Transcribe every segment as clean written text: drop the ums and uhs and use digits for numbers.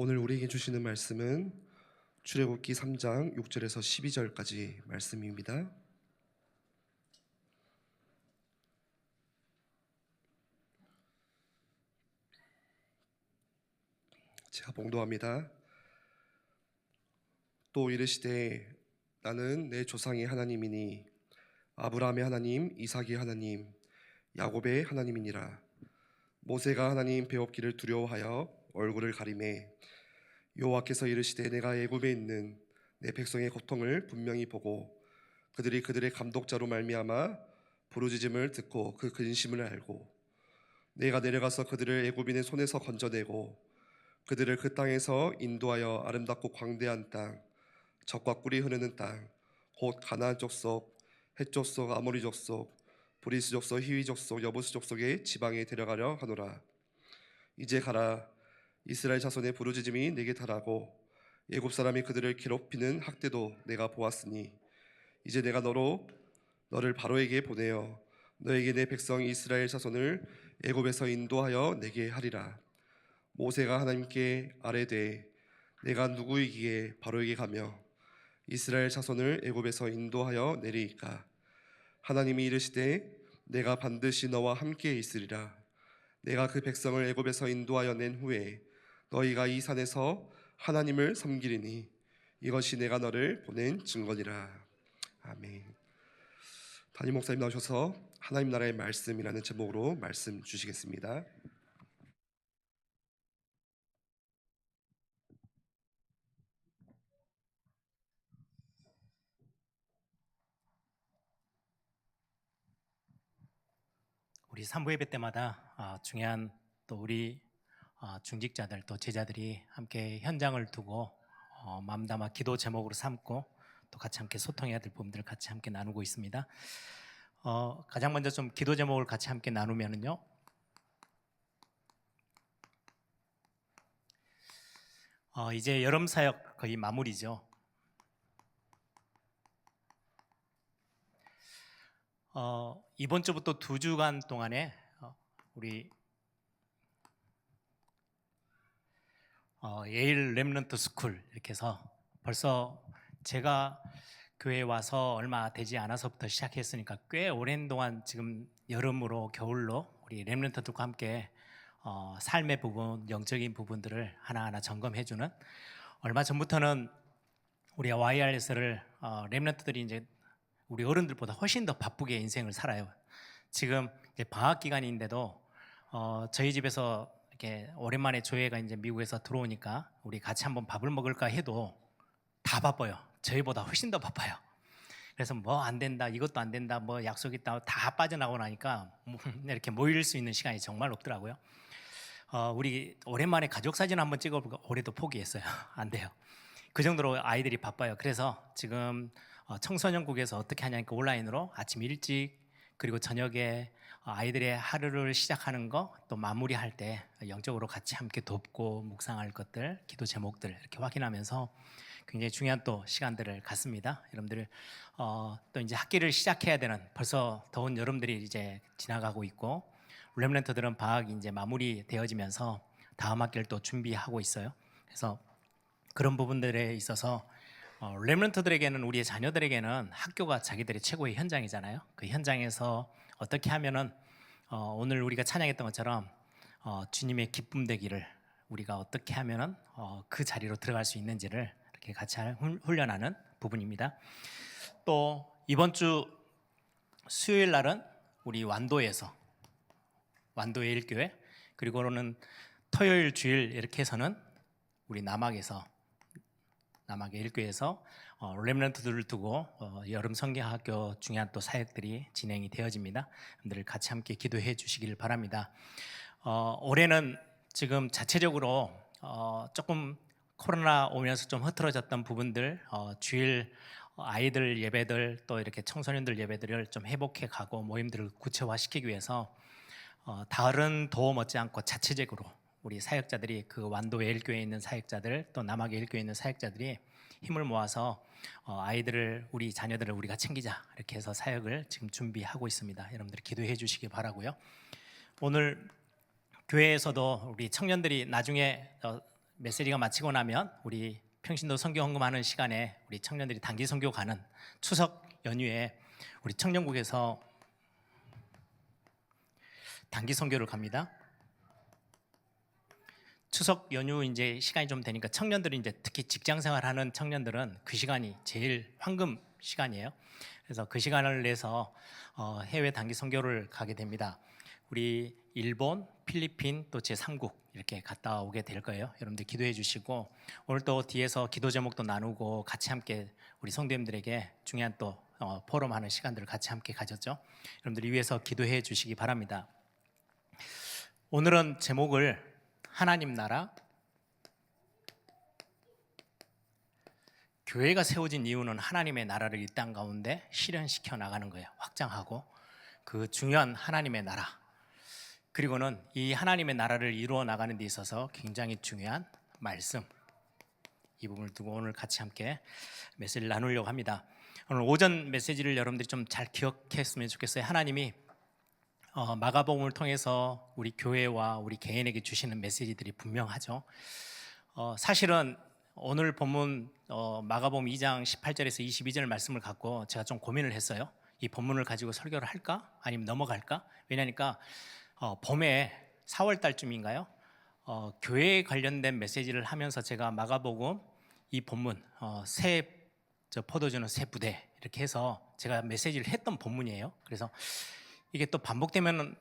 오늘 우리에게 주시는 말씀은 출애굽기 3장 6절에서 12절까지 말씀입니다. 제가 봉독합니다. 또 이르시되 나는 내 조상의 하나님이니 아브라함의 하나님, 이삭의 하나님, 야곱의 하나님이니라. 모세가 하나님 배웁기를 두려워하여 얼굴을 가리매 여호와께서 이르시되 내가 애굽에 있는 내 백성의 고통을 분명히 보고 그들이 그들의 감독자로 말미암아 부르짖음을 듣고 그 근심을 알고 내가 내려가서 그들을 애굽인의 손에서 건져내고 그들을 그 땅에서 인도하여 아름답고 광대한 땅, 젖과 꿀이 흐르는 땅, 곧 가나안 족속, 헷 족속, 아모리 족속, 브리스 족속, 히위 족속, 여부스 족속의 지방에 데려가려 하노라. 이제 가라. 이스라엘 자손의 부르짖음이 내게 달하고 애굽 사람이 그들을 괴롭히는 학대도 내가 보았으니 이제 내가 너를 바로에게 보내어 너에게 내 백성 이스라엘 자손을 애굽에서 인도하여 내게 하리라. 모세가 하나님께 아뢰되 내가 누구이기에 바로에게 가며 이스라엘 자손을 애굽에서 인도하여 내리이까. 하나님이 이르시되 내가 반드시 너와 함께 있으리라. 내가 그 백성을 애굽에서 인도하여 낸 후에 너희가 이 산에서 하나님을 섬기리니 이것이 내가 너를 보낸 증거니라. 아멘. 담임 목사님 나오셔서 하나님 나라의 말씀이라는 제목으로 말씀 주시겠습니다. 우리 산부 예배 때마다 중요한 또 우리 중직자들 또 제자들이 함께 현장을 두고 마음 담아 기도 제목으로 삼고 또 같이 함께 소통해야 될 부분들을 같이 함께 나누고 있습니다. 가장 먼저 좀 기도 제목을 같이 함께 나누면은요. 이제 여름 사역 거의 마무리죠. 이번 주부터 2주간 동안에 우리 예일 렘넌트 스쿨 이렇게 해서 벌써 제가 교회에 와서 얼마 되지 않아서부터 시작했으니까 꽤 오랜 동안 지금 여름으로 겨울로 우리 렘넌트들과 함께 삶의 부분, 영적인 부분들을 하나하나 점검해주는, 얼마 전부터는 우리 YRS를 렘넌트들이 이제 우리 어른들보다 훨씬 더 바쁘게 인생을 살아요. 지금 방학 기간인데도 저희 집에서 이렇게 오랜만에 조회가 이제 미국에서 들어오니까 우리 같이 한번 밥을 먹을까 해도 다 바빠요. 저희보다 훨씬 더 바빠요. 그래서 뭐 안 된다, 이것도 안 된다, 뭐 약속 있다 다 빠져나오고 나니까 이렇게 모일 수 있는 시간이 정말 없더라고요. 우리 오랜만에 가족 사진 한번 찍어볼까 올해도 포기했어요. 안 돼요. 그 정도로 아이들이 바빠요. 그래서 지금 청소년국에서 어떻게 하냐니까 온라인으로 아침 일찍 그리고 저녁에 아이들의 하루를 시작하는 거 또 마무리할 때 영적으로 같이 함께 돕고 묵상할 것들, 기도 제목들 이렇게 확인하면서 굉장히 중요한 또 시간들을 갖습니다. 여러분들 또 이제 학기를 시작해야 되는, 벌써 더운 여름들이 이제 지나가고 있고 렘넌트들은 방학이 이제 마무리되어지면서 다음 학기를 또 준비하고 있어요. 그래서 그런 부분들에 있어서 렘넌트들에게는, 우리의 자녀들에게는 학교가 자기들의 최고의 현장이잖아요. 그 현장에서 어떻게 하면은 오늘 우리가 찬양했던 것처럼 주님의 기쁨 되기를, 우리가 어떻게 하면은 그 자리로 들어갈 수 있는지를 이렇게 같이 훈련하는 부분입니다. 또 이번 주 수요일 날은 우리 완도에서, 완도의 일교회, 그리고는 토요일 주일 이렇게 해서는 우리 남학의 일교회에서 렘넌트들을 두고 여름 성경학교 중요한 또 사역들이 진행이 되어집니다. 여러분들 같이 함께 기도해 주시기를 바랍니다. 올해는 지금 자체적으로 조금 코로나 오면서 좀 흐트러졌던 부분들, 주일 아이들 예배들 또 이렇게 청소년들 예배들을 좀 회복해 가고 모임들을 구체화시키기 위해서 다른 도움 얻지 않고 자체적으로 우리 사역자들이, 그 완도 예일교회에 있는 사역자들 또 남학 예일교회에 있는 사역자들이 힘을 모아서 아이들을, 우리 자녀들을 우리가 챙기자 이렇게 해서 사역을 지금 준비하고 있습니다. 여러분들 기도해 주시기 바라고요. 오늘 교회에서도 우리 청년들이 나중에 메시지가 마치고 나면 우리 평신도 선교 헌금하는 시간에 우리 청년들이 단기 선교 가는 추석 연휴에 우리 청년국에서 단기 선교를 갑니다. 추석 연휴 이제 시간이 좀 되니까 청년들이 이제 특히 직장 생활하는 청년들은 그 시간이 제일 황금 시간이에요. 그래서 그 시간을 내서 해외 단기 선교를 가게 됩니다. 우리 일본, 필리핀 또 제3국 이렇게 갔다 오게 될 거예요. 여러분들 기도해 주시고 오늘 또 뒤에서 기도 제목도 나누고 같이 함께 우리 성도님들에게 중요한 또 포럼하는 시간들을 같이 함께 가졌죠. 여러분들 위해서 기도해 주시기 바랍니다. 오늘은 제목을 하나님 나라, 교회가 세워진 이유는 하나님의 나라를 이 땅 가운데 실현시켜 나가는 거예요. 확장하고 그 중요한 하나님의 나라, 그리고는 이 하나님의 나라를 이루어 나가는 데 있어서 굉장히 중요한 말씀, 이 부분을 두고 오늘 같이 함께 메시지를 나누려고 합니다. 오늘 오전 메시지를 여러분들이 좀 잘 기억했으면 좋겠어요. 하나님이 마가복음을 통해서 우리 교회와 우리 개인에게 주시는 메시지들이 분명하죠. 사실은 오늘 본문 마가복음 2장 18절에서 22절 말씀을 갖고 제가 좀 고민을 했어요. 이 본문을 가지고 설교를 할까? 아니면 넘어갈까? 왜냐니까 봄에 4월 달쯤인가요? 교회에 관련된 메시지를 하면서 제가 마가복음 이 본문 새 포도주는 새 부대 이렇게 해서 제가 메시지를 했던 본문이에요. 그래서 이게 또 반복되면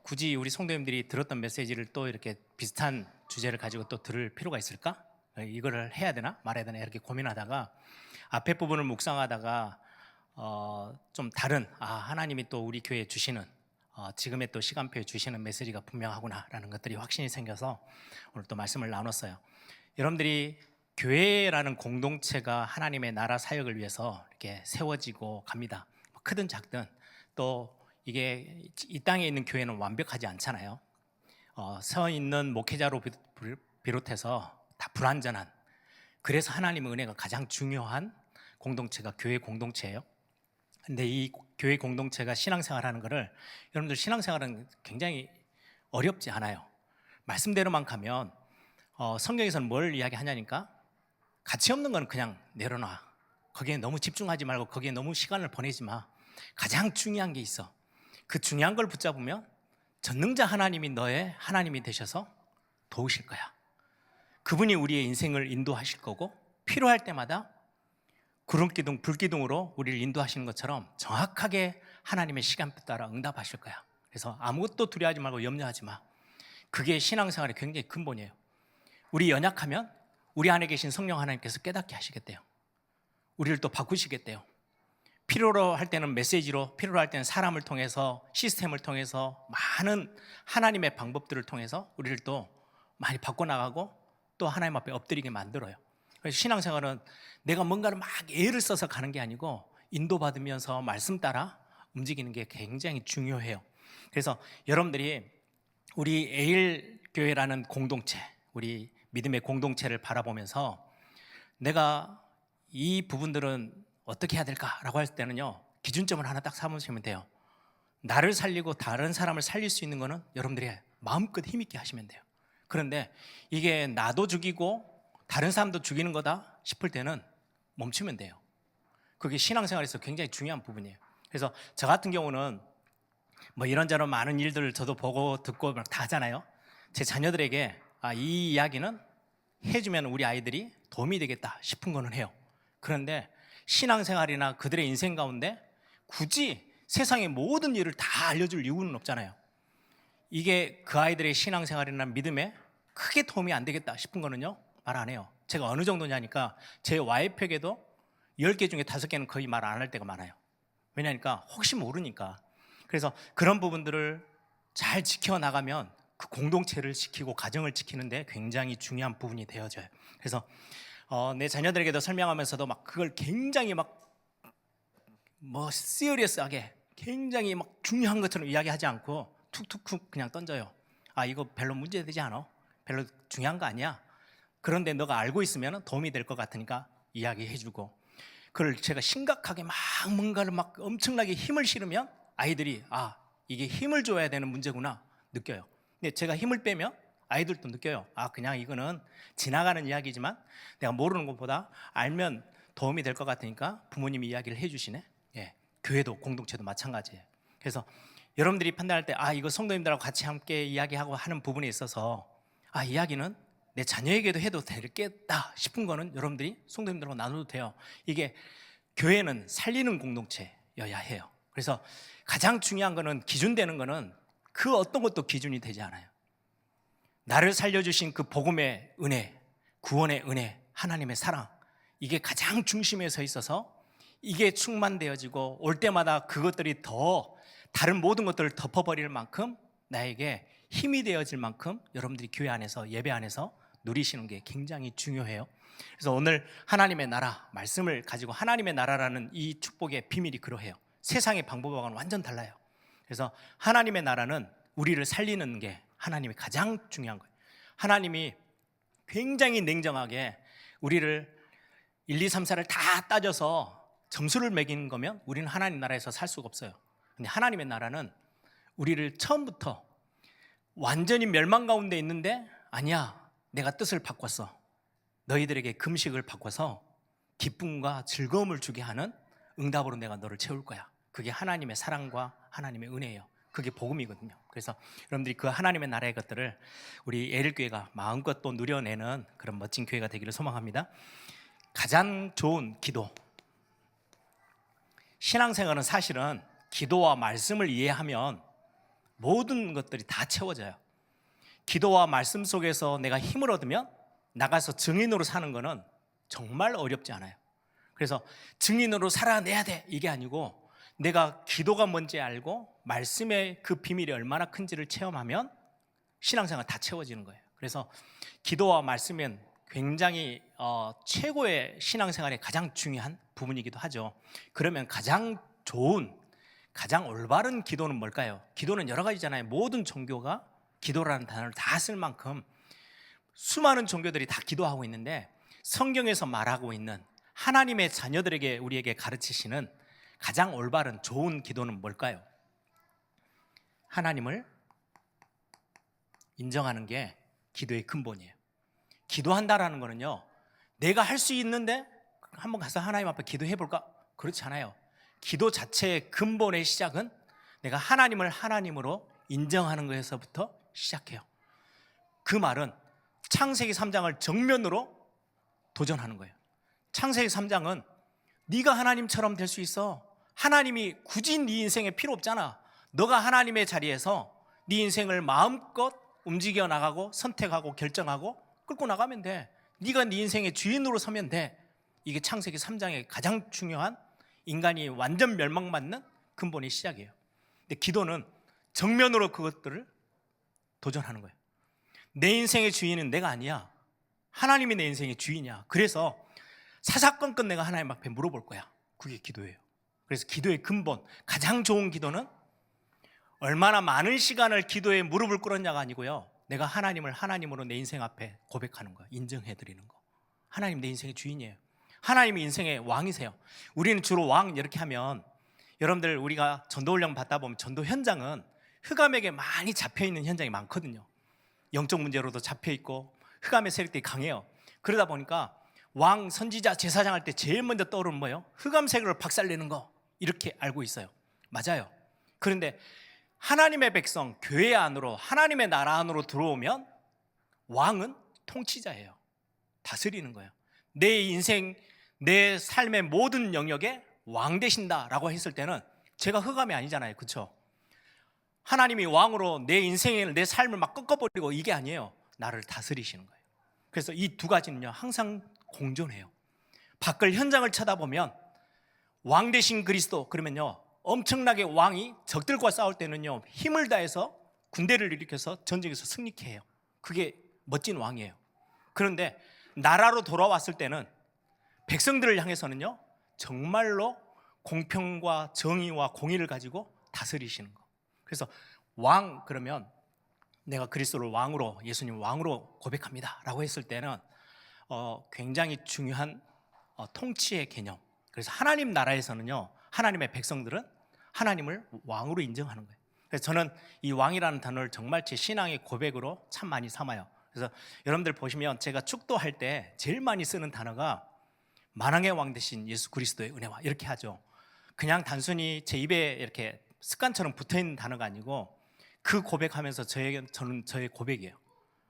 굳이 우리 성도님들이 들었던 메시지를 또 이렇게 비슷한 주제를 가지고 또 들을 필요가 있을까? 이거를 해야 되나 말아야 되나 이렇게 고민하다가 앞에 부분을 묵상하다가 좀 다른 하나님이 또 우리 교회에 주시는 지금의 또 시간표에 주시는 메시지가 분명하구나라는 것들이 확신이 생겨서 오늘 또 말씀을 나눴어요. 여러분들이 교회라는 공동체가 하나님의 나라 사역을 위해서 이렇게 세워지고 갑니다. 크든 작든 또 이게 이 땅에 있는 교회는 완벽하지 않잖아요. 서 있는 목회자로 비롯해서 다 불완전한, 그래서 하나님의 은혜가 가장 중요한 공동체가 교회 공동체예요. 근데 이 교회 공동체가 신앙생활하는 거를 여러분들 신앙생활은 굉장히 어렵지 않아요. 말씀대로만 가면 성경에서는 뭘 이야기하냐니까 가치 없는 건 그냥 내려놔. 거기에 너무 집중하지 말고 거기에 너무 시간을 보내지 마. 가장 중요한 게 있어. 그 중요한 걸 붙잡으면 전능자 하나님이 너의 하나님이 되셔서 도우실 거야. 그분이 우리의 인생을 인도하실 거고 필요할 때마다 구름기둥, 불기둥으로 우리를 인도하시는 것처럼 정확하게 하나님의 시간표 따라 응답하실 거야. 그래서 아무것도 두려워하지 말고 염려하지 마. 그게 신앙생활의 굉장히 근본이에요. 우리 연약하면 우리 안에 계신 성령 하나님께서 깨닫게 하시겠대요. 우리를 또 바꾸시겠대요. 필요로 할 때는 메시지로, 필요로 할 때는 사람을 통해서, 시스템을 통해서, 많은 하나님의 방법들을 통해서 우리를 또 많이 바꿔나가고 또 하나님 앞에 엎드리게 만들어요. 그래서 신앙생활은 내가 뭔가를 막 애를 써서 가는 게 아니고 인도받으면서 말씀 따라 움직이는 게 굉장히 중요해요. 그래서 여러분들이 우리 에일교회라는 공동체, 우리 믿음의 공동체를 바라보면서 내가 이 부분들은 어떻게 해야 될까라고 할 때는요, 기준점을 하나 딱 삼으시면 돼요. 나를 살리고 다른 사람을 살릴 수 있는 거는 여러분들이 마음껏 힘있게 하시면 돼요. 그런데 이게 나도 죽이고 다른 사람도 죽이는 거다 싶을 때는 멈추면 돼요. 그게 신앙생활에서 굉장히 중요한 부분이에요. 그래서 저 같은 경우는 뭐 이런저런 많은 일들을 저도 보고 듣고 다 하잖아요. 제 자녀들에게 이 이야기는 해주면 우리 아이들이 도움이 되겠다 싶은 거는 해요. 그런데 신앙생활이나 그들의 인생 가운데 굳이 세상의 모든 일을 다 알려줄 이유는 없잖아요. 이게 그 아이들의 신앙생활이나 믿음에 크게 도움이 안 되겠다 싶은 거는요, 말 안 해요. 제가 어느 정도냐니까 제 와이프에게도 10개 중에 5개는 거의 말 안 할 때가 많아요. 왜냐니까 혹시 모르니까. 그래서 그런 부분들을 잘 지켜나가면 그 공동체를 지키고 가정을 지키는데 굉장히 중요한 부분이 되어져요. 그래서 내 자녀들에게도 설명하면서도 막 그걸 굉장히 시리어스하게 굉장히 막 중요한 것처럼 이야기하지 않고 툭툭툭 그냥 던져요. 이거 별로 문제되지 않아? 별로 중요한 거 아니야? 그런데 너가 알고 있으면 도움이 될 것 같으니까 이야기해주고, 그걸 제가 심각하게 뭔가를 엄청나게 힘을 실으면 아이들이 이게 힘을 줘야 되는 문제구나 느껴요. 근데 제가 힘을 빼면 아이들도 느껴요. 아, 그냥 이거는 지나가는 이야기지만 내가 모르는 것보다 알면 도움이 될 것 같으니까 부모님이 이야기를 해주시네. 예, 교회도 공동체도 마찬가지예요. 그래서 여러분들이 판단할 때 이거 성도님들하고 같이 함께 이야기하고 하는 부분에 있어서 이야기는 내 자녀에게도 해도 되겠다 싶은 거는 여러분들이 성도님들하고 나눠도 돼요. 이게 교회는 살리는 공동체여야 해요. 그래서 가장 중요한 거는, 기준되는 거는 그 어떤 것도 기준이 되지 않아요. 나를 살려주신 그 복음의 은혜, 구원의 은혜, 하나님의 사랑, 이게 가장 중심에 서 있어서 이게 충만되어지고 올 때마다 그것들이 더 다른 모든 것들을 덮어버릴 만큼 나에게 힘이 되어질 만큼 여러분들이 교회 안에서, 예배 안에서 누리시는 게 굉장히 중요해요. 그래서 오늘 하나님의 나라 말씀을 가지고, 하나님의 나라라는 이 축복의 비밀이 그러해요. 세상의 방법과는 완전 달라요. 그래서 하나님의 나라는 우리를 살리는 게 하나님이 가장 중요한 거예요. 하나님이 굉장히 냉정하게 우리를 1, 2, 3, 4를 다 따져서 점수를 매기는 거면 우리는 하나님 나라에서 살 수가 없어요. 근데 하나님의 나라는 우리를 처음부터 완전히 멸망 가운데 있는데, 아니야, 내가 뜻을 바꿨어, 너희들에게 금식을 바꿔서 기쁨과 즐거움을 주게 하는 응답으로 내가 너를 채울 거야. 그게 하나님의 사랑과 하나님의 은혜예요. 그게 복음이거든요. 그래서 여러분들이 그 하나님의 나라의 것들을 우리 에일교회가 마음껏 또 누려내는 그런 멋진 교회가 되기를 소망합니다. 가장 좋은 기도. 신앙생활은 사실은 기도와 말씀을 이해하면 모든 것들이 다 채워져요. 기도와 말씀 속에서 내가 힘을 얻으면 나가서 증인으로 사는 거는 정말 어렵지 않아요. 그래서 증인으로 살아내야 돼, 이게 아니고 내가 기도가 뭔지 알고 말씀의 그 비밀이 얼마나 큰지를 체험하면 신앙생활 다 채워지는 거예요. 그래서 기도와 말씀은 굉장히 최고의 신앙생활의 가장 중요한 부분이기도 하죠. 그러면 가장 좋은, 가장 올바른 기도는 뭘까요? 기도는 여러 가지잖아요. 모든 종교가 기도라는 단어를 다 쓸 만큼 수많은 종교들이 다 기도하고 있는데, 성경에서 말하고 있는 하나님의 자녀들에게, 우리에게 가르치시는 가장 올바른 좋은 기도는 뭘까요? 하나님을 인정하는 게 기도의 근본이에요. 기도한다라는 거는요, 내가 할 수 있는데 한번 가서 하나님 앞에 기도해 볼까? 그렇지 않아요. 기도 자체의 근본의 시작은 내가 하나님을 하나님으로 인정하는 것에서부터 시작해요. 그 말은 창세기 3장을 정면으로 도전하는 거예요. 창세기 3장은 네가 하나님처럼 될 수 있어. 하나님이 굳이 네 인생에 필요 없잖아. 너가 하나님의 자리에서 네 인생을 마음껏 움직여 나가고 선택하고 결정하고 끌고 나가면 돼. 네가 네 인생의 주인으로 서면 돼. 이게 창세기 3장의 가장 중요한, 인간이 완전 멸망받는 근본의 시작이에요. 근데 기도는 정면으로 그것들을 도전하는 거예요. 내 인생의 주인은 내가 아니야. 하나님이 내 인생의 주인이야. 그래서 사사건건 내가 하나님 앞에 물어볼 거야. 그게 기도예요. 그래서 기도의 근본, 가장 좋은 기도는 얼마나 많은 시간을 기도에 무릎을 꿇었냐가 아니고요, 내가 하나님을 하나님으로 내 인생 앞에 고백하는 거야. 인정해드리는 거. 하나님 내 인생의 주인이에요. 하나님이 인생의 왕이세요. 우리는 주로 왕 이렇게 하면, 여러분들 우리가 전도 훈련 받다 보면 전도 현장은 흑암에게 많이 잡혀있는 현장이 많거든요. 영적 문제로도 잡혀있고 흑암의 세력들이 강해요. 그러다 보니까 왕, 선지자, 제사장 할 때 제일 먼저 떠오르는 뭐예요? 흑암 세력을 박살내는 거, 이렇게 알고 있어요. 맞아요. 그런데 하나님의 백성, 교회 안으로, 하나님의 나라 안으로 들어오면 왕은 통치자예요. 다스리는 거예요. 내 인생, 내 삶의 모든 영역에 왕 되신다라고 했을 때는 제가 흑암이 아니잖아요. 그렇죠? 하나님이 왕으로 내 인생을, 내 삶을 막 꺾어버리고 이게 아니에요. 나를 다스리시는 거예요. 그래서 이 두 가지는요, 항상 공존해요. 밖을 현장을 쳐다보면 왕 되신 그리스도, 그러면요 엄청나게 왕이 적들과 싸울 때는요 힘을 다해서 군대를 일으켜서 전쟁에서 승리케 해요. 그게 멋진 왕이에요. 그런데 나라로 돌아왔을 때는 백성들을 향해서는요 정말로 공평과 정의와 공의를 가지고 다스리시는 거. 그래서 왕, 그러면 내가 그리스도를 왕으로, 예수님 왕으로 고백합니다 라고 했을 때는 굉장히 중요한 통치의 개념. 그래서 하나님 나라에서는요, 하나님의 백성들은 하나님을 왕으로 인정하는 거예요. 그래서 저는 이 왕이라는 단어를 정말 제 신앙의 고백으로 참 많이 삼아요. 그래서 여러분들 보시면 제가 축도할 때 제일 많이 쓰는 단어가 만왕의 왕 되신 예수 그리스도의 은혜와 이렇게 하죠. 그냥 단순히 제 입에 이렇게 습관처럼 붙어있는 단어가 아니고 그 고백하면서 저는 저의 고백이에요.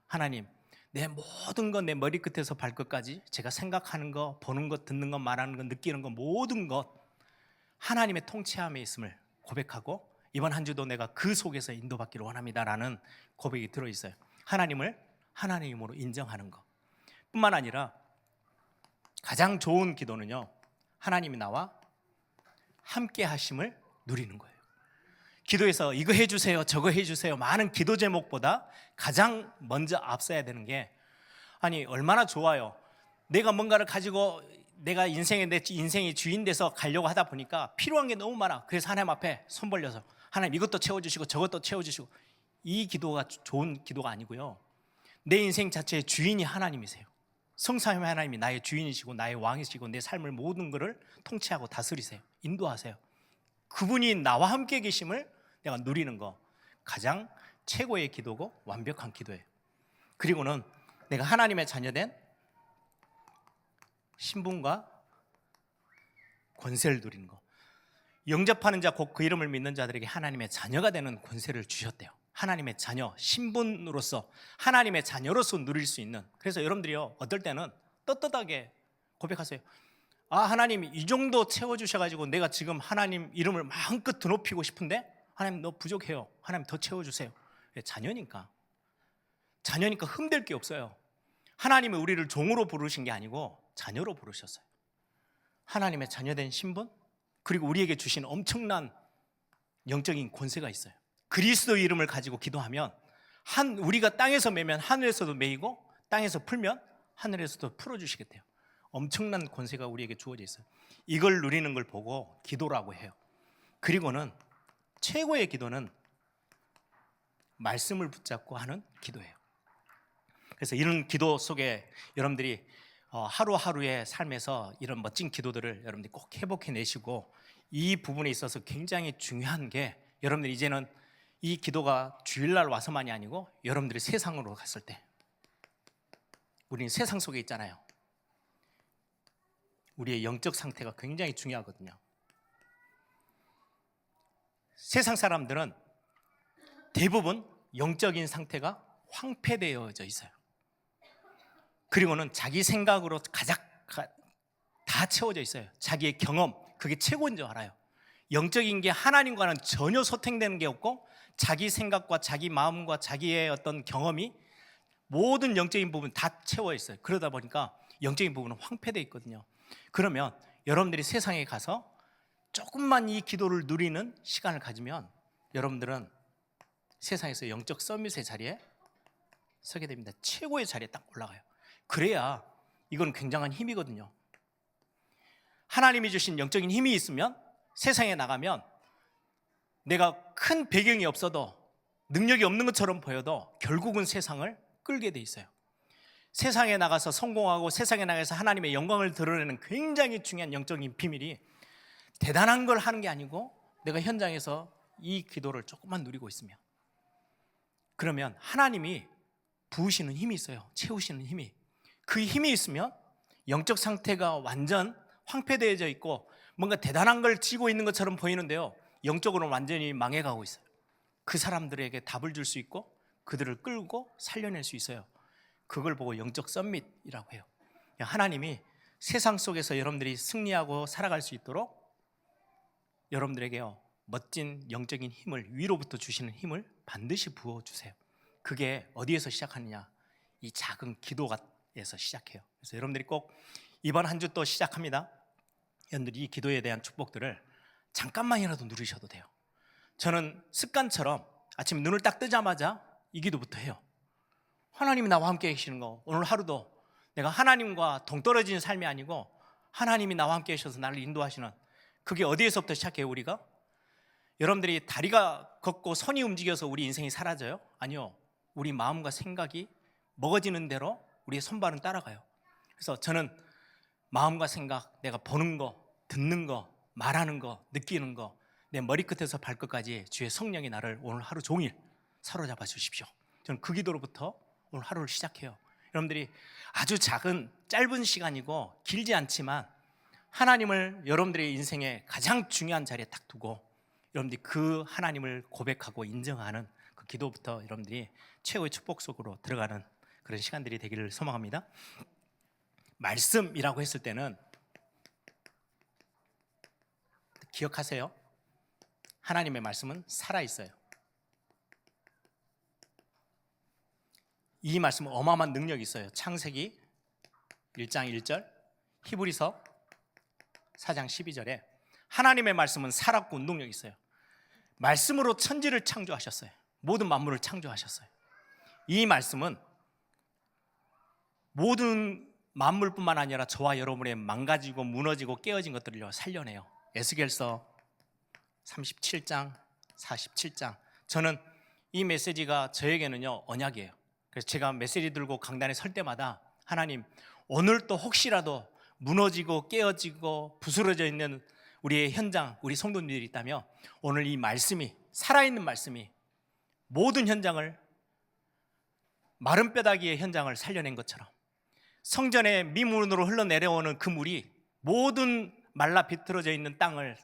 하나님, 내 모든 것, 내 머리끝에서 발끝까지 제가 생각하는 것, 보는 것, 듣는 것, 말하는 것, 느끼는 것, 모든 것 하나님의 통치함에 있음을 고백하고 이번 한 주도 내가 그 속에서 인도받기를 원합니다라는 고백이 들어있어요. 하나님을 하나님으로 인정하는 것 뿐만 아니라 가장 좋은 기도는요, 하나님이 나와 함께 하심을 누리는 거예요. 기도에서 이거 해주세요, 저거 해주세요, 많은 기도 제목보다 가장 먼저 앞서야 되는 게, 아니 얼마나 좋아요. 내가 뭔가를 가지고 내가 내 인생의 주인 돼서 가려고 하다 보니까 필요한 게 너무 많아. 그래서 하나님 앞에 손 벌려서 하나님 이것도 채워주시고 저것도 채워주시고, 이 기도가 좋은 기도가 아니고요, 내 인생 자체의 주인이 하나님이세요. 성삼위 하나님이 나의 주인이시고 나의 왕이시고 내 삶을 모든 것을 통치하고 다스리세요. 인도하세요. 그분이 나와 함께 계심을 내가 누리는 거, 가장 최고의 기도고 완벽한 기도예요. 그리고는 내가 하나님의 자녀된 신분과 권세를 누리는 거. 영접하는 자 곧 그 이름을 믿는 자들에게 하나님의 자녀가 되는 권세를 주셨대요. 하나님의 자녀, 신분으로서 하나님의 자녀로서 누릴 수 있는. 그래서 여러분들이요, 어떨 때는 떳떳하게 고백하세요. 아, 하나님 이 정도 채워주셔가지고 내가 지금 하나님 이름을 마음껏 드높이고 싶은데 하나님 너 부족해요. 하나님 더 채워주세요. 자녀니까 흠될 게 없어요. 하나님은 우리를 종으로 부르신 게 아니고 자녀로 부르셨어요. 하나님의 자녀된 신분, 그리고 우리에게 주신 엄청난 영적인 권세가 있어요. 그리스도 이름을 가지고 기도하면 우리가 땅에서 매면 하늘에서도 매이고 땅에서 풀면 하늘에서도 풀어주시겠대요. 엄청난 권세가 우리에게 주어져 있어요. 이걸 누리는 걸 보고 기도라고 해요. 그리고는 최고의 기도는 말씀을 붙잡고 하는 기도예요. 그래서 이런 기도 속에 여러분들이 하루하루의 삶에서 이런 멋진 기도들을 여러분들이 꼭 회복해내시고, 이 부분에 있어서 굉장히 중요한 게, 여러분들이 이제는 이 기도가 주일날 와서만이 아니고 여러분들이 세상으로 갔을 때, 우리는 세상 속에 있잖아요. 우리의 영적 상태가 굉장히 중요하거든요. 세상 사람들은 대부분 영적인 상태가 황폐되어져 있어요. 그리고는 자기 생각으로 다 채워져 있어요. 자기의 경험, 그게 최고인 줄 알아요. 영적인 게 하나님과는 전혀 소통되는 게 없고, 자기 생각과 자기 마음과 자기의 어떤 경험이 모든 영적인 부분 다 채워 있어요. 그러다 보니까 영적인 부분은 황폐되어 있거든요. 그러면 여러분들이 세상에 가서 조금만 이 기도를 누리는 시간을 가지면 여러분들은 세상에서 영적 서밋의 자리에 서게 됩니다. 최고의 자리에 딱 올라가요. 그래야 이건 굉장한 힘이거든요. 하나님이 주신 영적인 힘이 있으면 세상에 나가면 내가 큰 배경이 없어도, 능력이 없는 것처럼 보여도 결국은 세상을 끌게 돼 있어요. 세상에 나가서 성공하고 세상에 나가서 하나님의 영광을 드러내는 굉장히 중요한 영적인 비밀이, 대단한 걸 하는 게 아니고 내가 현장에서 이 기도를 조금만 누리고 있으면, 그러면 하나님이 부으시는 힘이 있어요. 채우시는 힘이. 그 힘이 있으면 영적 상태가 완전 황폐되어져 있고 뭔가 대단한 걸 쥐고 있는 것처럼 보이는데요, 영적으로는 완전히 망해가고 있어요. 그 사람들에게 답을 줄 수 있고 그들을 끌고 살려낼 수 있어요. 그걸 보고 영적 썸밋이라고 해요. 하나님이 세상 속에서 여러분들이 승리하고 살아갈 수 있도록 여러분들에게요, 멋진 영적인 힘을, 위로부터 주시는 힘을 반드시 부어주세요. 그게 어디에서 시작하느냐? 이 작은 기도에서 시작해요. 그래서 여러분들이 꼭 이번 한 주 또 시작합니다. 여러분들이 이 기도에 대한 축복들을 잠깐만이라도 누리셔도 돼요. 저는 습관처럼 아침에 눈을 딱 뜨자마자 이 기도부터 해요. 하나님이 나와 함께 계시는 거, 오늘 하루도 내가 하나님과 동떨어진 삶이 아니고 하나님이 나와 함께 계셔서 나를 인도하시는, 그게 어디에서부터 시작해요? 우리가 여러분들이 다리가 걷고 손이 움직여서 우리 인생이 사라져요? 아니요. 우리 마음과 생각이 먹어지는 대로 우리의 손발은 따라가요. 그래서 저는 마음과 생각, 내가 보는 거, 듣는 거, 말하는 거, 느끼는 거, 내 머리끝에서 발끝까지 주의 성령이 나를 오늘 하루 종일 사로잡아 주십시오. 저는 그 기도로부터 오늘 하루를 시작해요. 여러분들이 아주 작은 짧은 시간이고 길지 않지만 하나님을 여러분들의 인생에 가장 중요한 자리에 딱 두고 여러분들이 그 하나님을 고백하고 인정하는 그 기도부터 여러분들이 최고의 축복 속으로 들어가는 그런 시간들이 되기를 소망합니다. 말씀이라고 했을 때는 기억하세요. 하나님의 말씀은 살아있어요. 이 말씀은 어마어마한 능력이 있어요. 창세기 1장 1절, 히브리서 4장 12절에 하나님의 말씀은 살았고 능력이 있어요. 말씀으로 천지를 창조하셨어요. 모든 만물을 창조하셨어요. 이 말씀은 모든 만물뿐만 아니라 저와 여러분의 망가지고 무너지고 깨어진 것들을 살려내요. 에스겔서 37장, 47장. 저는 이 메시지가 저에게는요 언약이에요. 그래서 제가 메시지 들고 강단에 설 때마다 하나님, 오늘 또 혹시라도 무너지고 깨어지고 부스러져 있는 우리의 현장, 우리 성도님들이 있다면 오늘 이 말씀이, 살아있는 말씀이 모든 현장을, 마른 뼈다귀의 현장을 살려낸 것처럼 성전의 미문으로 흘러내려오는 그 물이 모든 말라 비틀어져 있는 땅을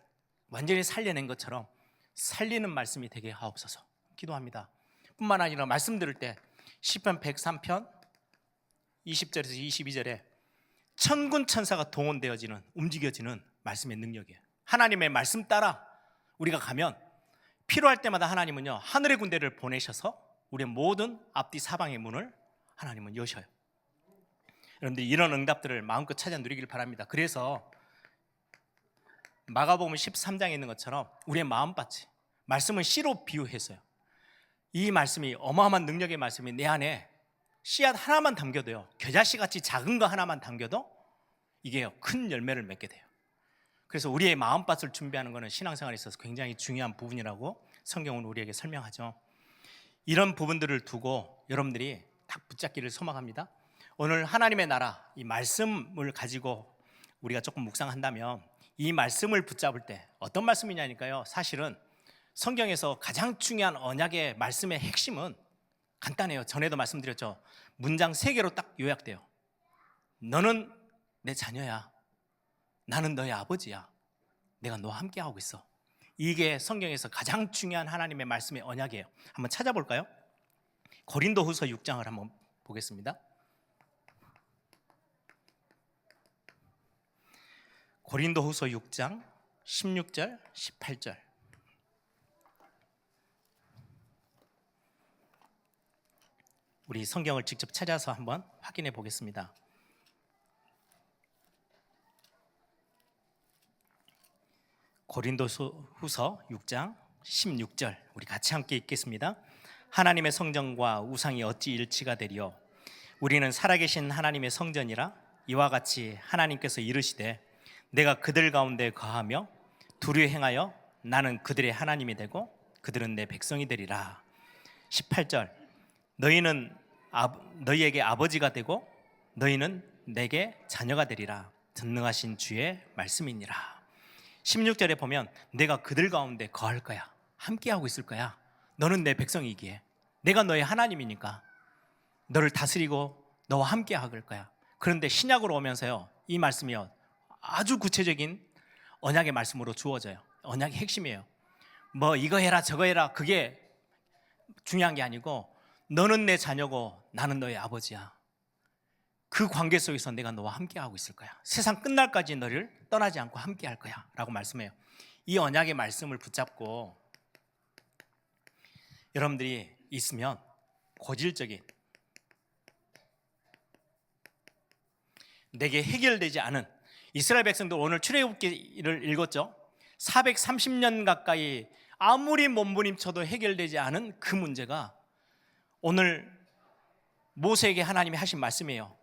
완전히 살려낸 것처럼 살리는 말씀이 되게 하옵소서 기도합니다. 뿐만 아니라 말씀 들을 때 시편 103편 20절에서 22절에 천군 천사가 동원되어지는, 움직여지는 말씀의 능력이에요. 하나님의 말씀 따라 우리가 가면 필요할 때마다 하나님은요 하늘의 군대를 보내셔서 우리의 모든 앞뒤 사방의 문을 하나님은 여셔요. 여러분들 이런 응답들을 마음껏 찾아 누리길 바랍니다. 그래서 마가복음 13장에 있는 것처럼 우리의 마음밭이, 말씀은 씨로 비유했어요. 이 말씀이 어마어마한 능력의 말씀이 내 안에 씨앗 하나만 담겨도요, 겨자씨같이 작은 거 하나만 담겨도 이게 큰 열매를 맺게 돼요. 그래서 우리의 마음밭을 준비하는 것은 신앙생활에 있어서 굉장히 중요한 부분이라고 성경은 우리에게 설명하죠. 이런 부분들을 두고 여러분들이 딱 붙잡기를 소망합니다. 오늘 하나님의 나라, 이 말씀을 가지고 우리가 조금 묵상한다면 이 말씀을 붙잡을 때 어떤 말씀이냐니까요, 사실은 성경에서 가장 중요한 언약의 말씀의 핵심은 간단해요. 전에도 말씀드렸죠. 문장 3개로 딱 요약돼요. 너는 내 자녀야. 나는 너의 아버지야. 내가 너와 함께하고 있어. 이게 성경에서 가장 중요한 하나님의 말씀의 언약이에요. 한번 찾아볼까요? 고린도후서 6장을 한번 보겠습니다. 고린도후서 6장 16절, 18절. 우리 성경을 직접 찾아서 한번 확인해 보겠습니다. 고린도후서 6장 16절 우리 같이 함께 읽겠습니다. 하나님의 성전과 우상이 어찌 일치가 되리요? 우리는 살아계신 하나님의 성전이라. 이와 같이 하나님께서 이르시되 내가 그들 가운데 거하며 둘이 행하여 나는 그들의 하나님이 되고 그들은 내 백성이 되리라. 18절 너희는 너희에게 아버지가 되고 너희는 내게 자녀가 되리라. 전능하신 주의 말씀이니라. 16절에 보면 내가 그들 가운데 거할 거야. 함께하고 있을 거야. 너는 내 백성이기에 내가 너의 하나님이니까 너를 다스리고 너와 함께할 거야. 그런데 신약으로 오면서요 이 말씀이요 아주 구체적인 언약의 말씀으로 주어져요. 언약의 핵심이에요. 뭐 이거 해라 저거 해라 그게 중요한 게 아니고 너는 내 자녀고 나는 너의 아버지야. 그 관계 속에서 내가 너와 함께하고 있을 거야. 세상 끝날까지 너를 떠나지 않고 함께할 거야 라고 말씀해요. 이 언약의 말씀을 붙잡고 여러분들이 있으면 고질적인, 내게 해결되지 않은, 이스라엘 백성들 오늘 출애굽기를 읽었죠. 430년 가까이 아무리 몸부림쳐도 해결되지 않은 그 문제가 오늘 모세에게 하나님이 하신 말씀이에요.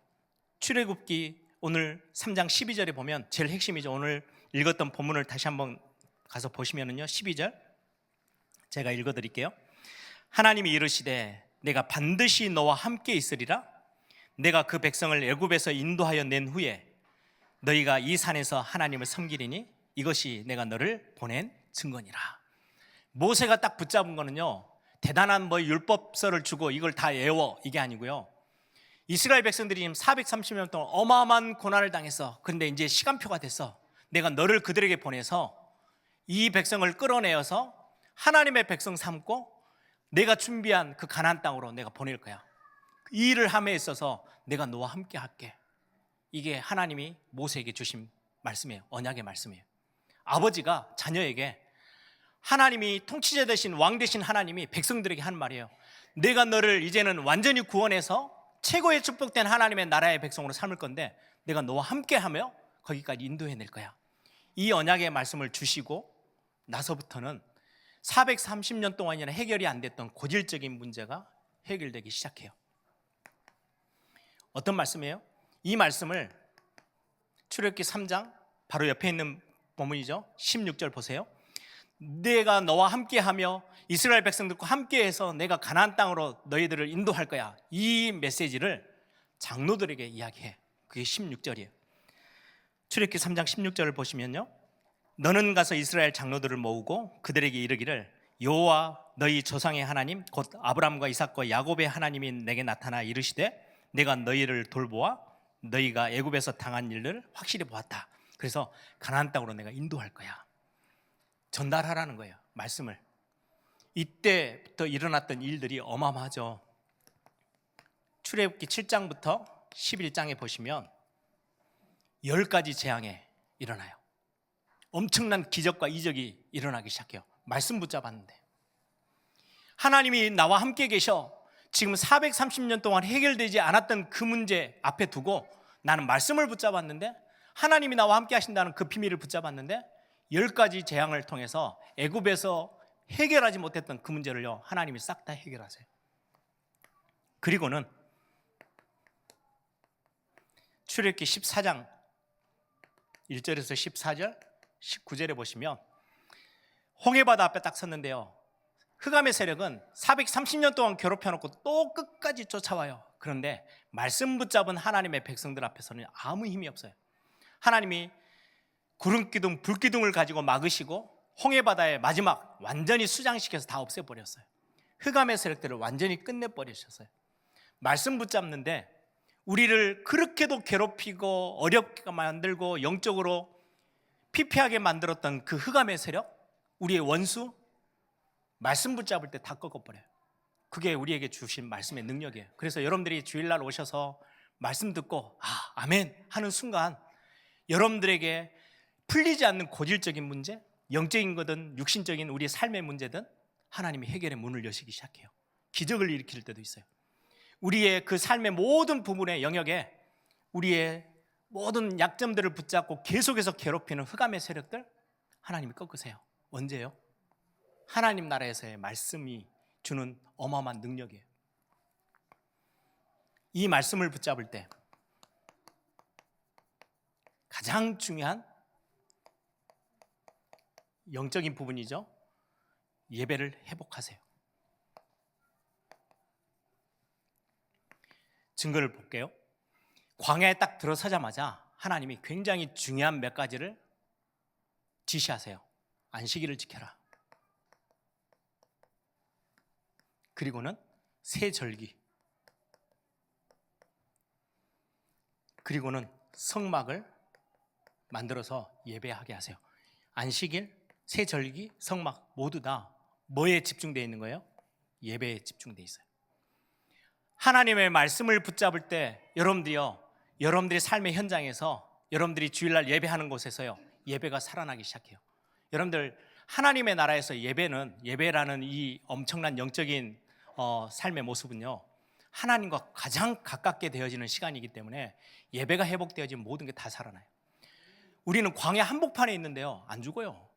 출애굽기 오늘 3장 12절에 보면 제일 핵심이죠. 오늘 읽었던 본문을 다시 한번 가서 보시면은요 12절 제가 읽어드릴게요. 하나님이 이르시되 내가 반드시 너와 함께 있으리라. 내가 그 백성을 애굽에서 인도하여 낸 후에 너희가 이 산에서 하나님을 섬기리니 이것이 내가 너를 보낸 증거니라. 모세가 딱 붙잡은 거는요, 대단한 뭐 율법서를 주고 이걸 다 외워 이게 아니고요, 이스라엘 백성들이 지금 430년 동안 어마어마한 고난을 당했어. 그런데 이제 시간표가 됐어. 내가 너를 그들에게 보내서 이 백성을 끌어내어서 하나님의 백성 삼고 내가 준비한 그 가나안 땅으로 내가 보낼 거야. 이 일을 함에 있어서 내가 너와 함께 할게. 이게 하나님이 모세에게 주신 말씀이에요. 언약의 말씀이에요. 아버지가 자녀에게, 하나님이 통치자 되신 왕 되신 하나님이 백성들에게 한 말이에요. 내가 너를 이제는 완전히 구원해서 최고의 축복된 하나님의 나라의 백성으로 삼을 건데 내가 너와 함께하며 거기까지 인도해낼 거야. 이 언약의 말씀을 주시고 나서부터는 430년 동안이나 해결이 안 됐던 고질적인 문제가 해결되기 시작해요. 어떤 말씀이에요? 이 말씀을 출애굽기 3장 바로 옆에 있는 본문이죠. 16절 보세요. 내가 너와 함께하며 이스라엘 백성들과 함께해서 내가 가나안 땅으로 너희들을 인도할 거야. 이 메시지를 장로들에게 이야기해. 그게 16절이에요. 출애굽기 3장 16절을 보시면요, 너는 가서 이스라엘 장로들을 모으고 그들에게 이르기를 여호와 너희 조상의 하나님 곧 아브라함과 이삭과 야곱의 하나님이 내게 나타나 이르시되 내가 너희를 돌보아 너희가 애굽에서 당한 일을 확실히 보았다. 그래서 가나안 땅으로 내가 인도할 거야. 전달하라는 거예요, 말씀을. 이때부터 일어났던 일들이 어마어마하죠. 출애굽기 7장부터 11장에 보시면 10가지 재앙이 일어나요. 엄청난 기적과 이적이 일어나기 시작해요. 말씀 붙잡았는데 하나님이 나와 함께 계셔. 지금 430년 동안 해결되지 않았던 그 문제 앞에 두고 나는 말씀을 붙잡았는데, 하나님이 나와 함께 하신다는 그 비밀을 붙잡았는데 10가지 재앙을 통해서 애굽에서 해결하지 못했던 그 문제를요, 하나님이 싹 다 해결하세요. 그리고는 출애굽기 14장 1절에서 14절 19절에 보시면 홍해바다 앞에 딱 섰는데요, 흑암의 세력은 430년 동안 괴롭혀놓고 또 끝까지 쫓아와요. 그런데 말씀 붙잡은 하나님의 백성들 앞에서는 아무 힘이 없어요. 하나님이 구름기둥, 불기둥을 가지고 막으시고 홍해바다의 마지막 완전히 수장시켜서 다 없애버렸어요. 흑암의 세력들을 완전히 끝내버리셨어요. 말씀 붙잡는데 우리를 그렇게도 괴롭히고 어렵게 만들고 영적으로 피폐하게 만들었던 그 흑암의 세력, 우리의 원수, 말씀 붙잡을 때 다 꺾어버려요. 그게 우리에게 주신 말씀의 능력이에요. 그래서 여러분들이 주일날 오셔서 말씀 듣고 아멘 하는 순간 여러분들에게 풀리지 않는 고질적인 문제, 영적인 거든 육신적인 우리의 삶의 문제든 하나님이 해결의 문을 여시기 시작해요. 기적을 일으킬 때도 있어요. 우리의 그 삶의 모든 부분의 영역에 우리의 모든 약점들을 붙잡고 계속해서 괴롭히는 흑암의 세력들 하나님이 꺾으세요. 언제요? 하나님 나라에서의 말씀이 주는 어마어마한 능력이에요. 이 말씀을 붙잡을 때 가장 중요한 영적인 부분이죠. 예배를 회복하세요. 증거를 볼게요. 광야에 딱 들어서자마자 하나님이 굉장히 중요한 몇 가지를 지시하세요. 안식일을 지켜라. 그리고는 새 절기. 그리고는 성막을 만들어서 예배하게 하세요. 안식일, 새 절기, 성막 모두 다 뭐에 집중되어 있는 거예요? 예배에 집중되어 있어요. 하나님의 말씀을 붙잡을 때 여러분들이요, 여러분들의 삶의 현장에서 여러분들이 주일날 예배하는 곳에서요, 예배가 살아나기 시작해요. 여러분들 하나님의 나라에서 예배라는 이 엄청난 영적인 삶의 모습은요, 하나님과 가장 가깝게 되어지는 시간이기 때문에 예배가 회복되어지면 모든 게 다 살아나요. 우리는 광야 한복판에 있는데요, 안 죽어요.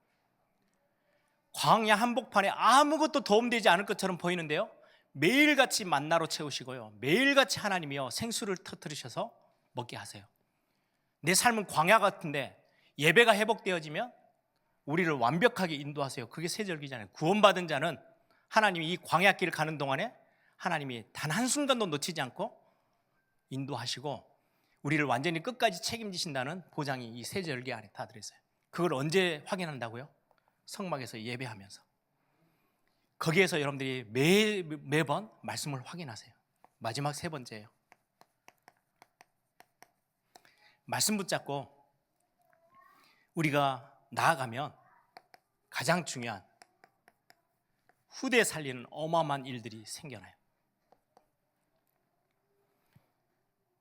광야 한복판에 아무것도 도움되지 않을 것처럼 보이는데요, 매일같이 만나로 채우시고요, 매일같이 하나님이요 생수를 터뜨리셔서 먹게 하세요. 내 삶은 광야 같은데 예배가 회복되어지면 우리를 완벽하게 인도하세요. 그게 새절기잖아요. 구원받은 자는 하나님이 이 광야길을 가는 동안에 하나님이 단 한순간도 놓치지 않고 인도하시고 우리를 완전히 끝까지 책임지신다는 보장이 이 새절기 안에 다 들어있어요. 그걸 언제 확인한다고요? 성막에서 예배하면서 거기에서 여러분들이 매번 말씀을 확인하세요. 마지막 세 번째예요. 말씀 붙잡고 우리가 나아가면 가장 중요한 후대 살리는 어마어마한 일들이 생겨나요.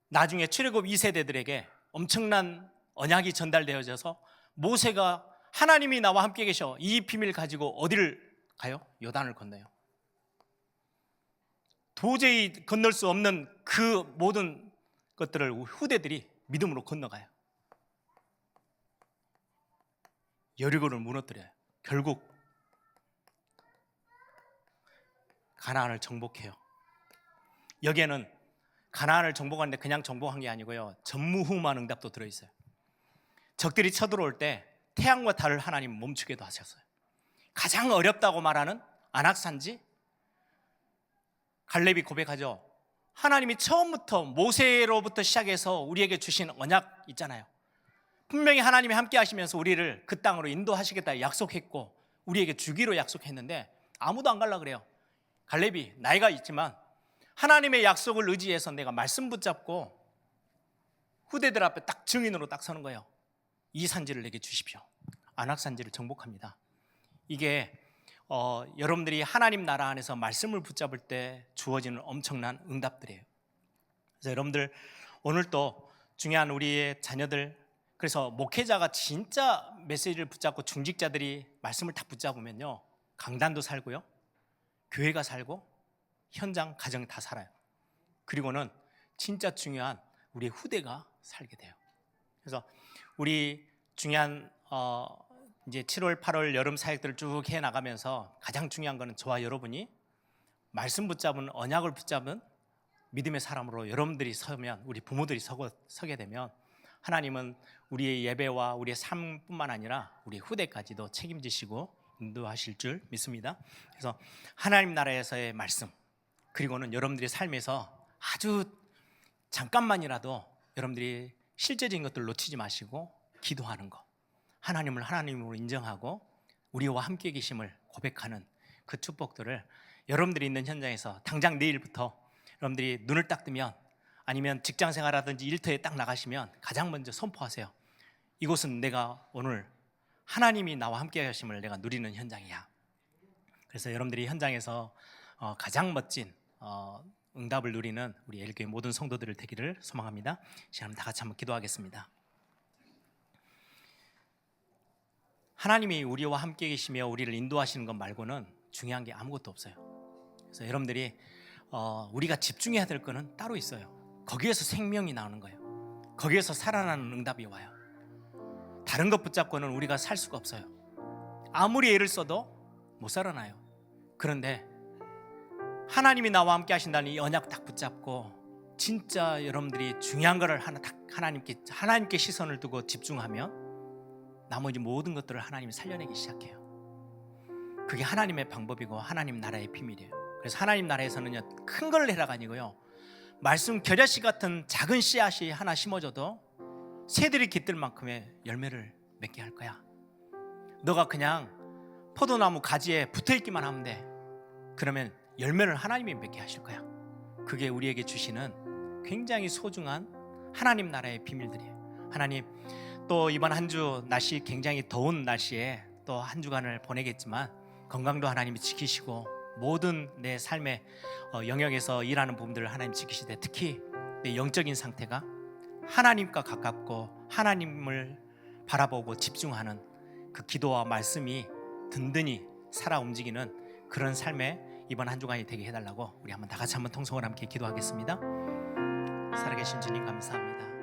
나중에 출애굽 2세대들에게 엄청난 언약이 전달되어져서 모세가 하나님이 나와 함께 계셔 이 비밀을 가지고 어디를 가요? 요단을 건너요. 도저히 건널 수 없는 그 모든 것들을 후대들이 믿음으로 건너가요. 여리고를 무너뜨려요. 결국 가나안을 정복해요. 여기에는 가나안을 정복하는데 그냥 정복한 게 아니고요, 전무후무한 응답도 들어있어요. 적들이 쳐들어올 때 태양과 달을 하나님 멈추게도 하셨어요. 가장 어렵다고 말하는 안악산지, 갈렙이 고백하죠. 하나님이 처음부터 모세로부터 시작해서 우리에게 주신 언약 있잖아요. 분명히 하나님이 함께 하시면서 우리를 그 땅으로 인도하시겠다 약속했고 우리에게 주기로 약속했는데 아무도 안 가려고 그래요. 갈렙이 나이가 있지만 하나님의 약속을 의지해서 내가 말씀 붙잡고 후대들 앞에 딱 증인으로 딱 서는 거예요. 이 산지를 내게 주십시오. 안악산지를 정복합니다. 이게 여러분들이 하나님 나라 안에서 말씀을 붙잡을 때 주어지는 엄청난 응답들이에요. 그래서 여러분들 오늘 또 중요한 우리의 자녀들, 그래서 목회자가 진짜 메시지를 붙잡고 중직자들이 말씀을 딱 붙잡으면요, 강단도 살고요, 교회가 살고 현장 가정 다 살아요. 그리고는 진짜 중요한 우리 후대가 살게 돼요. 그래서 우리 중요한 이제 7월 8월 여름 사역들을 쭉 해 나가면서 가장 중요한 거는 저와 여러분이 말씀 붙잡은 언약을 붙잡은 믿음의 사람으로 여러분들이 서면, 우리 부모들이 서게 되면 하나님은 우리의 예배와 우리의 삶뿐만 아니라 우리 후대까지도 책임지시고 인도하실 줄 믿습니다. 그래서 하나님 나라에서의 말씀, 그리고는 여러분들의 삶에서 아주 잠깐만이라도 여러분들이 실제적인 것들을 놓치지 마시고 기도하는 것, 하나님을 하나님으로 인정하고 우리와 함께 계심을 고백하는 그 축복들을 여러분들이 있는 현장에서 당장 내일부터 여러분들이 눈을 딱 뜨면, 아니면 직장 생활하든지 일터에 딱 나가시면 가장 먼저 선포하세요. 이곳은 내가 오늘 하나님이 나와 함께 하심을 내가 누리는 현장이야. 그래서 여러분들이 현장에서 가장 멋진 응답을 누리는 우리 엘교회 모든 성도들을 되기를 소망합니다. 시간 다 같이 한번 기도하겠습니다. 하나님이 우리와 함께 계시며 우리를 인도하시는 것 말고는 중요한 게 아무것도 없어요. 그래서 여러분들이 우리가 집중해야 될 거는 따로 있어요. 거기에서 생명이 나오는 거예요. 거기에서 살아나는 응답이 와요. 다른 것 붙잡고는 우리가 살 수가 없어요. 아무리 애를 써도 못 살아나요. 그런데 하나님이 나와 함께 하신다는 이 언약 딱 붙잡고 진짜 여러분들이 중요한 거를 하나님께 시선을 두고 집중하면 나머지 모든 것들을 하나님이 살려내기 시작해요. 그게 하나님의 방법이고 하나님 나라의 비밀이에요. 그래서 하나님 나라에서는요, 큰 걸 해라가 아니고요, 말씀 겨자씨 같은 작은 씨앗이 하나 심어져도 새들이 깃들 만큼의 열매를 맺게 할 거야. 너가 그냥 포도나무 가지에 붙어있기만 하면 돼. 그러면 열매를 하나님이 맺게 하실 거야. 그게 우리에게 주시는 굉장히 소중한 하나님 나라의 비밀들이에요. 하나님, 또 이번 한 주 날씨 굉장히 더운 날씨에 또 한 주간을 보내겠지만 건강도 하나님이 지키시고 모든 내 삶의 영역에서 일하는 부분들을 하나님 지키시되, 특히 내 영적인 상태가 하나님과 가깝고 하나님을 바라보고 집중하는 그 기도와 말씀이 든든히 살아 움직이는 그런 삶의 이번 한 주간이 되게 해달라고 우리 한번 다 같이 한번 통성을 함께 기도하겠습니다. 살아계신 주님 감사합니다.